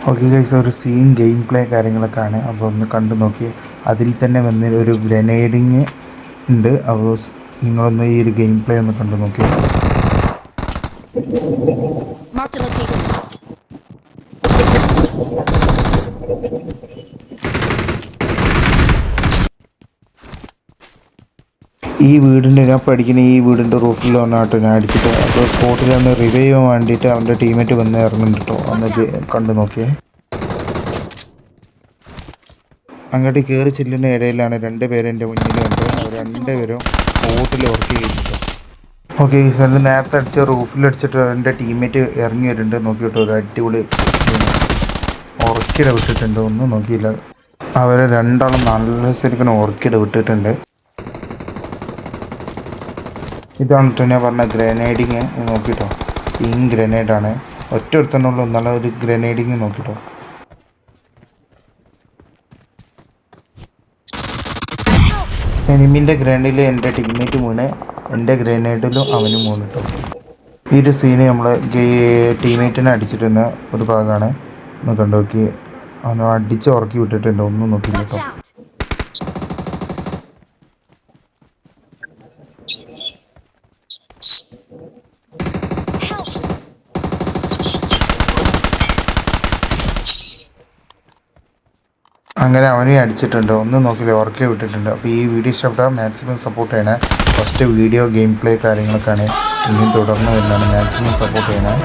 Okay guys, ഒരു scene game play കാര്യങ്ങളൊക്കെ ആണ്. അപ്പോൾ ഒന്ന് കണ്ടു നോക്കി. അതിൽ തന്നെ വന്ന ഒരു ഗ്രനേഡിങ് ഉണ്ട്. അപ്പോൾ നിങ്ങളൊന്ന് ഈ ഒരു ഗെയിം പ്ലേ ഒന്ന് കണ്ടു നോക്കി. ഈ വീടിൻ്റെ ഞാൻ പഠിക്കുന്ന ഈ വീടിൻ്റെ റൂഫിൽ വന്നാട്ടോ ഞാൻ അടിച്ചിട്ട്. അപ്പോൾ സ്പോട്ടിൽ ഒന്ന് റിവൈവ് ചെയ്യാൻ വേണ്ടിയിട്ട് അവൻ്റെ ടീമേറ്റ് വന്ന് ഇറങ്ങുന്നുണ്ട് കേട്ടോ. ഒന്ന് കണ്ടു നോക്കിയേ. അങ്ങോട്ട് കയറി ചെല്ലുന്ന ഇടയിലാണ് രണ്ട് പേര് എൻ്റെ മുന്നിലുണ്ട്. അവർ രണ്ടുപേരും ബോട്ടിൽ വർക്ക് ചെയ്യുന്നുണ്ട്. ഓക്കെ, അത് നേരത്തെ അടിച്ച റൂഫിലടിച്ചിട്ട് എൻ്റെ ടീമേറ്റ് ഇറങ്ങി വരുന്നുണ്ട്. നോക്കിയിട്ട് ഒരു അടിപൊളി ഓർക്കിഡ് വിട്ടിട്ടുണ്ട്. ഒന്നും നോക്കിയില്ല. അവരെ രണ്ടാളും നല്ല ശരിക്കും ഓർക്കിഡ് വിട്ടിട്ടുണ്ട്. ഇതാണ് കേട്ടോ ഞാൻ പറഞ്ഞ ഗ്രനേഡിങ്. നോക്കിട്ടോ, സീൻ ഗ്രനേഡാണ്. ഒറ്റ ഒരുത്തനുള്ളൂ, നല്ല ഒരു ഗ്രനേഡിങ് നോക്കിട്ടോ. എനിമിൻ്റെ ഗ്രനേഡിൽ എൻ്റെ ടീമേറ്റ് മൂന്ന്, എൻ്റെ ഗ്രനേഡിലും അവനും മൂന്ന് കേട്ടോ. ഈ ഒരു സീന് നമ്മളെ ടീമേറ്റിനെ അടിച്ചിട്ടുന്ന ഒരു ഭാഗമാണ്. ഒന്ന് കണ്ടു നോക്കി. അവനെ അടിച്ച് ഉറക്കി വിട്ടിട്ടുണ്ട്. ഒന്നും നോക്കില്ല കേട്ടോ. അങ്ങനെ അവനെ അടിച്ചിട്ടുണ്ട്. ഒന്നും നോക്കില്ല, ഉറക്കെ വിട്ടിട്ടുണ്ട്. അപ്പോൾ ഈ വീഡിയോ ഇഷ്ടപ്പെട്ടാൽ മാക്സിമം സപ്പോർട്ട് ചെയ്യണേ. ഫസ്റ്റ് വീഡിയോ ഗെയിം പ്ലേ കാര്യങ്ങളൊക്കെയാണ് ഇനിയും തുടർന്ന് വരുന്നതാണ്. മാക്സിമം സപ്പോർട്ട് ചെയ്യണേ.